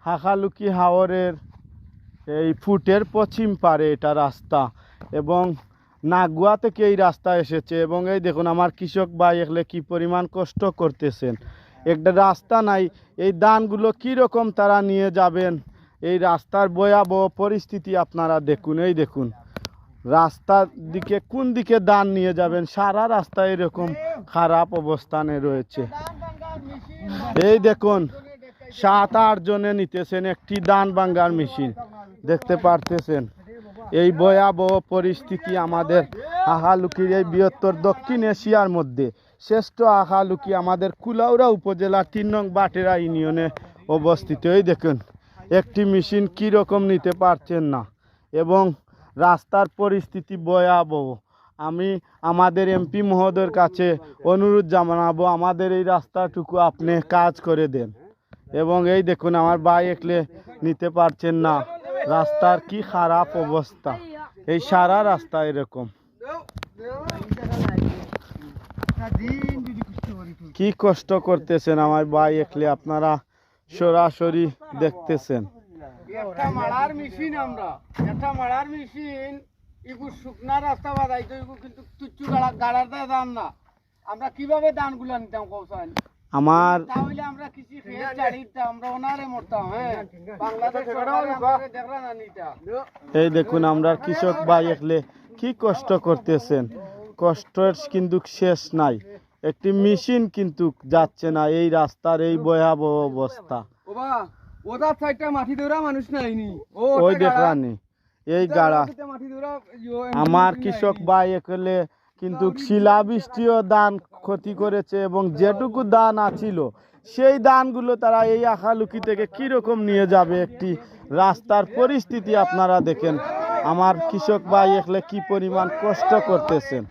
হাকালুকি হাওরের এই ফুটের পশ্চিম পারে এটা রাস্তা, এবং নাগুয়া থেকে এই রাস্তা এসেছে। এবং এই দেখুন আমার কৃষক ভাই এগুলো কি পরিমাণ কষ্ট করতেছেন। একটা রাস্তা নাই, এই ধানগুলো কীরকম তারা নিয়ে যাবেন, এই রাস্তার ভয়াবহ পরিস্থিতি আপনারা দেখুন। এই দেখুন রাস্তার দিকে কোন দিকে ধান নিয়ে যাবেন, সারা রাস্তা এরকম খারাপ অবস্থানে রয়েছে। এই দেখুন 7-8 জনে নিতেছেন একটি ধান ভাঙ্গার মেশিন, দেখতে পারতেছেন। এই ভয়াবহ পরিস্থিতি আমাদের হাকালুকির এই বৃহত্তর দক্ষিণ এশিয়ার মধ্যে শ্রেষ্ঠ হাকালুকি আমাদের কুলাউড়া উপজেলার 3 নং বাটেরা ইউনিয়নে অবস্থিত। এই দেখুন একটি মেশিন কীরকম নিতে পারছেন না, এবং রাস্তার পরিস্থিতি ভয়াবহ। আমি আমাদের এমপি মহোদয়ের কাছে অনুরোধ জানাবো আমাদের এই রাস্তাটুকু আপনি কাজ করে দেন। এবং এই দেখুন আমার ভাই একলে নিতে পারছেন না, রাস্তার কি খারাপ অবস্থা, এই সারা রাস্তা এরকম। কি কষ্ট করতেছেন আমার ভাই একলে, আপনারা সরাসরি দেখতেছেন। একটা মারার মেশিন, একটা মারার মেশিন ইগু শুকনা রাস্তা বাজাইতো, ইগু কিন্তু তুচ্ছু গাড়ার দান না। আমরা কিভাবে দানগুলা নিতাম কৌশল আমার তাহলে আমরা কিছু খেয়ে চাড়িতাম, আমরা ওনারে মরতাম। হ্যাঁ, বাংলাদেশ সরকার আমাদের দেখরা না নিতা। এই দেখুন আমরা কৃষক ভাই একলে কি কষ্ট করতেছেন, কষ্টের কিন্তু শেষ নাই। একটি মেশিন কিন্তু যাচ্ছে না, এই রাস্তার এই ভয়াবহ অবস্থা। ওবা ওদা সাইডটা মাটি দৌড়া মানুষ নাইনি, ওই দেখলানি এই গাড়া। আমার কৃষক ভাই একলে কিন্তু শিলাবৃষ্টিও ধান ক্ষতি করেছে, এবং যেটুকু ধান আছিল সেই ধানগুলো তারা এই হাকালুকি থেকে কীরকম নিয়ে যাবে, একটি রাস্তার পরিস্থিতি আপনারা দেখেন। আমার কৃষক ভাই একলে কি পরিমাণ কষ্ট করতেছেন।